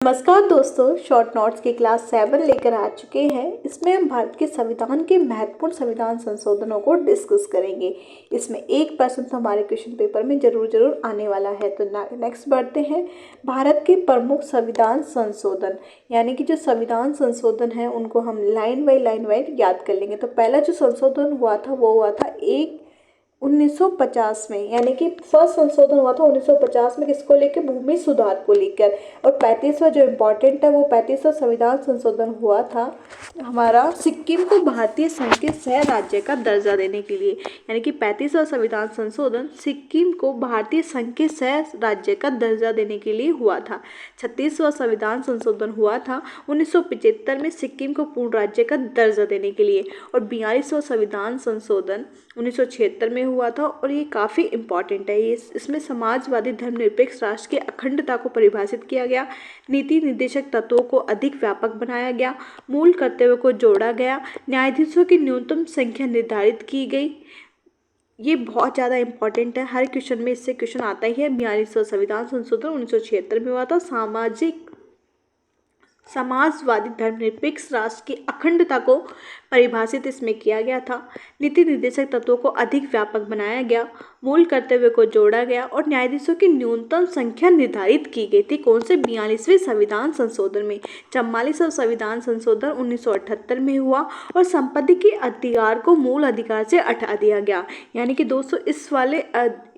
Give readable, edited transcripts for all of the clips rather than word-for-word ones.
नमस्कार दोस्तों, short notes की क्लास 7 लेकर आ चुके हैं। इसमें हम भारत के संविधान के महत्वपूर्ण संविधान संशोधनों को डिस्कस करेंगे। इसमें 1% तो हमारे क्वेश्चन पेपर में जरूर आने वाला है। तो नेक्स्ट बढ़ते हैं। भारत के प्रमुख संविधान संशोधन, यानी कि जो संविधान संशोधन है उनको हम लाइन बाय लाइन याद कर लेंगे। तो पहला जो संशोधन हुआ था वो हुआ था 1950 में, यानी कि फर्स्ट संशोधन हुआ था 1950 में। किसको लेकर? भूमि सुधार को लेकर। और 35वां जो इम्पोर्टेंट है वो 35वां संविधान संशोधन हुआ था हमारा सिक्किम को भारतीय संघ के सह राज्य का दर्जा देने के लिए, यानी कि 35वां संविधान संशोधन सिक्किम को भारतीय संघ के सह राज्य का दर्जा देने के लिए हुआ था। 36वां संविधान संशोधन हुआ था 1975 में सिक्किम को पूर्ण राज्य का दर्जा देने के लिए। और 42वां संविधान संशोधन 1976 में हुआ था। और ये काफ़ी इम्पॉर्टेंट है। इसमें समाजवादी धर्मनिरपेक्ष राष्ट्र की अखंडता को परिभाषित किया गया, नीति निर्देशक तत्वों को अधिक व्यापक बनाया गया, मूल कर्तव्यों को जोड़ा गया, न्यायाधीशों की न्यूनतम संख्या निर्धारित की गई। ये बहुत ज़्यादा इंपॉर्टेंट है, हर क्वेश्चन में इससे क्वेश्चन आता ही है। 42वां संविधान संशोधन 1976 में हुआ था। समाजवादी धर्मनिरपेक्ष राष्ट्र की अखंडता को परिभाषित इसमें किया गया था, नीति निर्देशक तत्वों को अधिक व्यापक बनाया गया, मूल कर्तव्य को जोड़ा गया और न्यायाधीशों की न्यूनतम संख्या निर्धारित की गई थी। कौन से? 42वें संविधान संशोधन में। 44वां संविधान संशोधन 1978 में हुआ और संपत्ति के अधिकार को मूल अधिकार से हटा दिया गया। यानी कि दोस्तों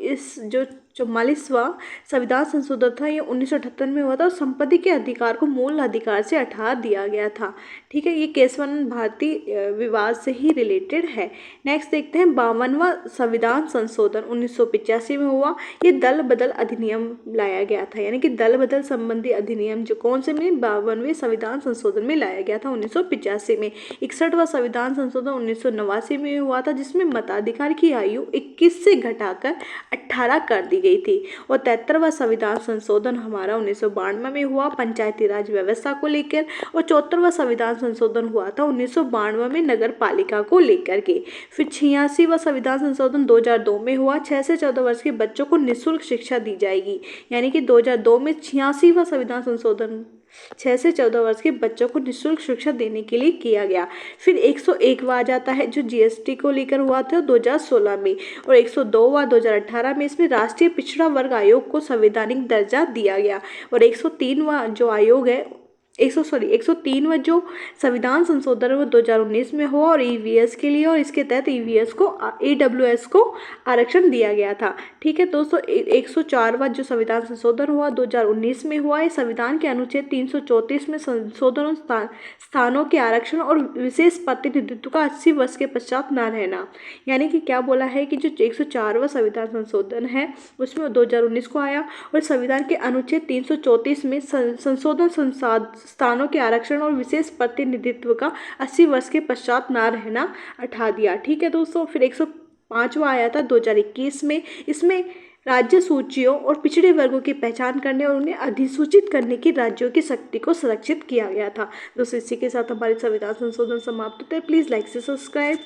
इस जो 44वां संविधान संशोधन था ये 1978 में हुआ था और संपत्ति के अधिकार को मूल अधिकार से हटा दिया गया था। ठीक है, ये केशवानंद भारती विवाद से ही रिलेटेड है। नेक्स्ट देखते हैं 52वां संविधान संशोधन 1985 में हुआ। ये दल बदल अधिनियम लाया गया था, यानी कि दल बदल संबंधी अधिनियम जो कौन से में 52वें संविधान संशोधन में लाया गया था 1985 में। 61वां संविधान संशोधन 1989 में हुआ था, जिसमें मताधिकार की आयु 21 से घटाकर 18 कर दी गई थी। और 73वां संविधान संशोधन हमारा 1992 में हुआ पंचायती राज व्यवस्था को लेकर। और 74वां संविधान संशोधन हुआ था 1992 में नगर पालिका को लेकर के। फिर 86वां संविधान संशोधन 2002 में हुआ। 6 से 14 वर्ष के बच्चों को निःशुल्क शिक्षा दी जाएगी, यानी कि 2002 में 86वां संविधान संशोधन 6 से 14 वर्ष के बच्चों को निःशुल्क शिक्षा देने के लिए किया गया। फिर 101वां आ जाता है जो जीएसटी को लेकर हुआ था 2016 में। और 102वां 2018 में, इसमें राष्ट्रीय पिछड़ा वर्ग आयोग को संवैधानिक दर्जा दिया गया। और 103वां जो आयोग है 103वां जो संविधान संशोधन है वो 2019 में हुआ और ईवीएस के लिए, और इसके तहत ईडब्ल्यूएस को आरक्षण दिया गया था। ठीक है दोस्तों, 104वां जो संविधान संशोधन हुआ 2019 में हुआ है। संविधान के अनुच्छेद 334 में संशोधन स्थानों के आरक्षण और विशेष प्रतिनिधित्व का 80 वर्ष के पश्चात न रहना। यानी कि क्या बोला है कि जो 104वां संविधान संशोधन है उसमें 2019 को आया और संविधान के अनुच्छेद 334 में संशोधन स्थानों के आरक्षण और विशेष प्रतिनिधित्व का 80 वर्ष के पश्चात ना रहना हटा दिया। ठीक है दोस्तों, फिर 105वां आया था 2021 में। इसमें राज्य सूचियों और पिछड़े वर्गों की पहचान करने और उन्हें अधिसूचित करने की राज्यों की शक्ति को संरक्षित किया गया था। दोस्तों इसी के साथ हमारे संविधान संशोधन समाप्त होते हैं। प्लीज़ लाइक से सब्सक्राइब।